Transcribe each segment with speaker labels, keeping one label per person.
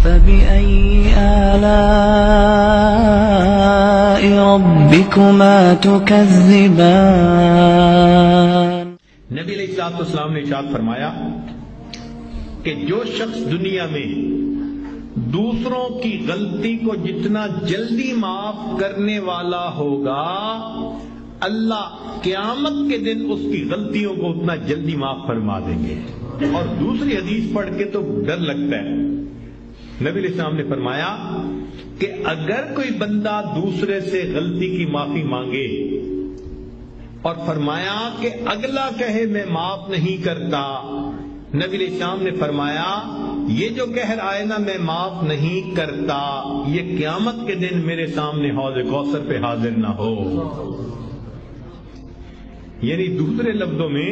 Speaker 1: فبأي آلاء ربكما تكذبان۔
Speaker 2: نبی علیہ السلام نے ارشاد فرمایا کہ جو شخص دنیا میں دوسروں کی غلطی کو جتنا جلدی معاف کرنے والا ہوگا، اللہ قیامت کے دن اس کی غلطیوں کو اتنا جلدی معاف فرما دیں گے۔ اور دوسری حدیث پڑھ کے تو ڈر لگتا ہے۔ نبی علیہ السلام نے فرمایا کہ اگر کوئی بندہ دوسرے سے غلطی کی معافی مانگے اور فرمایا کہ اگلا کہے میں معاف نہیں کرتا، نبی علیہ السلام نے فرمایا یہ جو کہہ رہا ہے نا میں معاف نہیں کرتا، یہ قیامت کے دن میرے سامنے حوض کوثر پہ حاضر نہ ہو۔ یعنی دوسرے لفظوں میں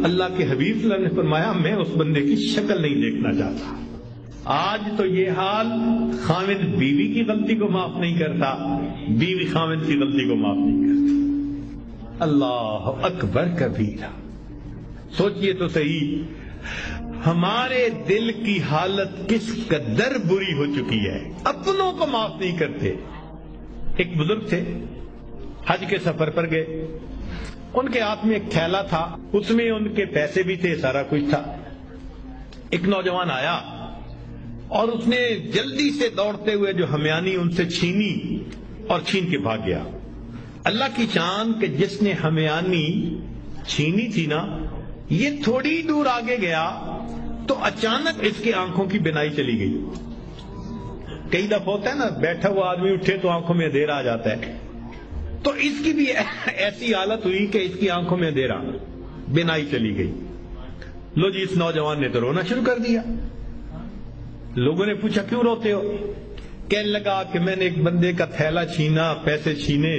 Speaker 2: اللہ کے حبیب صلی اللہ علیہ وسلم نے فرمایا میں اس بندے کی شکل نہیں دیکھنا چاہتا۔ آج تو یہ حال، خاوند بیوی کی غلطی کو معاف نہیں کرتا، بیوی خاوند کی غلطی کو معاف نہیں کرتی۔ اللہ اکبر کبیرہ۔ سوچئے تو صحیح ہمارے دل کی حالت کس قدر بری ہو چکی ہے، اپنوں کو معاف نہیں کرتے۔ ایک بزرگ تھے، حج کے سفر پر گئے، ان کے ہاتھ میں ایک تھیلا تھا، اس میں ان کے پیسے بھی تھے، سارا کچھ تھا۔ ایک نوجوان آیا اور اس نے جلدی سے دوڑتے ہوئے جو ہمیانی ان سے چھینی اور چھین کے بھاگ گیا۔ اللہ کی شان کہ جس نے ہمیانی چھینی تھی نا، یہ تھوڑی دور آگے گیا تو اچانک اس کی آنکھوں کی بینائی چلی گئی۔ کئی دفعہ ہوتا ہے نا بیٹھا ہوا آدمی اٹھے تو آنکھوں میں اندھیرا آ جاتا ہے، تو اس کی بھی ایسی حالت ہوئی کہ اس کی آنکھوں میں اندھیرا، بینائی چلی گئی۔ لو جی اس نوجوان نے تو رونا شروع کر دیا۔ لوگوں نے پوچھا کیوں روتے ہو؟ کہنے لگا کہ میں نے ایک بندے کا تھیلا چھینا، پیسے چھینے،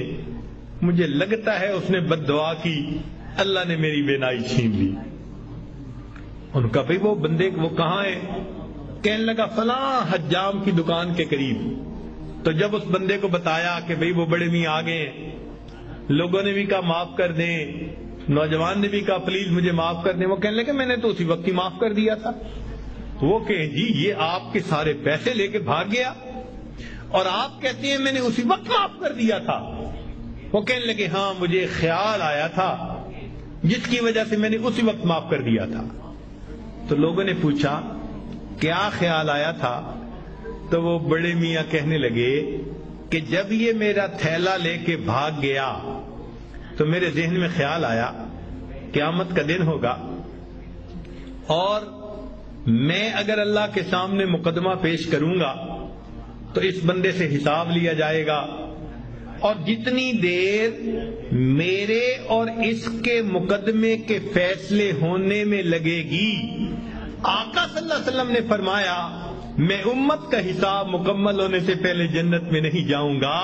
Speaker 2: مجھے لگتا ہے اس نے بد دعا کی، اللہ نے میری بینائی چھین لی۔ ان کا بھئی وہ بندے وہ کہاں ہے؟ کہنے لگا فلاں حجام کی دکان کے قریب۔ تو جب اس بندے کو بتایا کہ بھئی وہ بڑے میاں آ گئے، لوگوں نے بھی کہا معاف کر دیں، نوجوان نے بھی کہا پلیز مجھے معاف کر دیں، وہ کہنے لگے میں نے تو اسی وقت ہی معاف کر دیا تھا۔ وہ کہیں جی یہ آپ کے سارے پیسے لے کے بھاگ گیا اور آپ کہتے ہیں میں نے اسی وقت معاف کر دیا تھا۔ وہ کہنے لگے ہاں مجھے خیال آیا تھا جس کی وجہ سے میں نے اسی وقت معاف کر دیا تھا۔ تو لوگوں نے پوچھا کیا خیال آیا تھا؟ تو وہ بڑے میاں کہنے لگے کہ جب یہ میرا تھیلا لے کے بھاگ گیا تو میرے ذہن میں خیال آیا قیامت کا دن ہوگا اور میں اگر اللہ کے سامنے مقدمہ پیش کروں گا تو اس بندے سے حساب لیا جائے گا، اور جتنی دیر میرے اور اس کے مقدمے کے فیصلے ہونے میں لگے گی، آقا صلی اللہ علیہ وسلم نے فرمایا میں امت کا حساب مکمل ہونے سے پہلے جنت میں نہیں جاؤں گا۔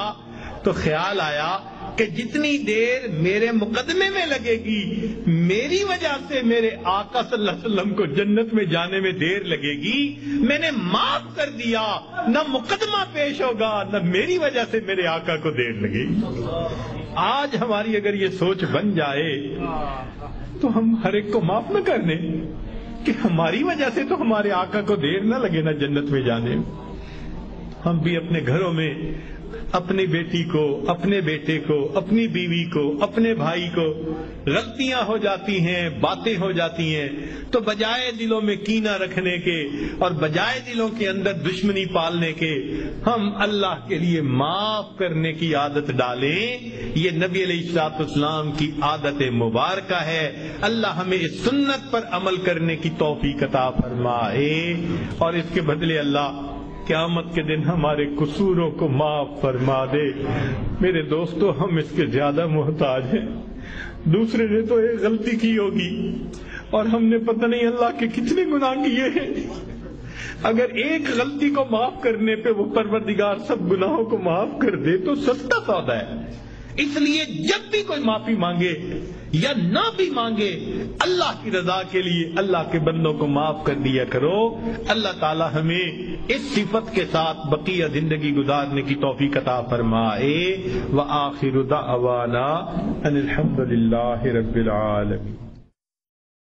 Speaker 2: تو خیال آیا کہ جتنی دیر میرے مقدمے میں لگے گی، میری وجہ سے میرے آقا صلی اللہ علیہ وسلم کو جنت میں جانے میں دیر لگے گی، میں نے معاف کر دیا، نہ مقدمہ پیش ہوگا نہ میری وجہ سے میرے آقا کو دیر لگے گی۔ آج ہماری اگر یہ سوچ بن جائے تو ہم ہر ایک کو معاف نہ کر دیں کہ ہماری وجہ سے تو ہمارے آقا کو دیر نہ لگے نا جنت میں جانے میں۔ ہم بھی اپنے گھروں میں اپنی بیٹی کو، اپنے بیٹے کو، اپنی بیوی کو، اپنے بھائی کو غلطیاں ہو جاتی ہیں، باتیں ہو جاتی ہیں، تو بجائے دلوں میں کینہ رکھنے کے اور بجائے دلوں کے اندر دشمنی پالنے کے، ہم اللہ کے لیے معاف کرنے کی عادت ڈالیں۔ یہ نبی علیہ السلام کی عادت مبارکہ ہے۔ اللہ ہمیں اس سنت پر عمل کرنے کی توفیق عطا فرمائے، اور اس کے بدلے اللہ قیامت کے دن ہمارے قصوروں کو معاف فرما دے۔ میرے دوستو ہم اس کے زیادہ محتاج ہیں۔ دوسرے نے تو ایک غلطی کی ہوگی اور ہم نے پتہ نہیں اللہ کے کتنے گناہ کیے ہیں۔ اگر ایک غلطی کو معاف کرنے پہ وہ پروردگار سب گناہوں کو معاف کر دے تو سستا سودا ہے۔ اس لیے جب بھی کوئی معافی مانگے یا نہ بھی مانگے، اللہ کی رضا کے لیے اللہ کے بندوں کو معاف کر دیا کرو۔ اللہ تعالی ہمیں اس صفت کے ساتھ بقیہ زندگی گزارنے کی توفیق عطا فرمائے۔ وآخر دعوانا ان الحمد للہ رب العالمین۔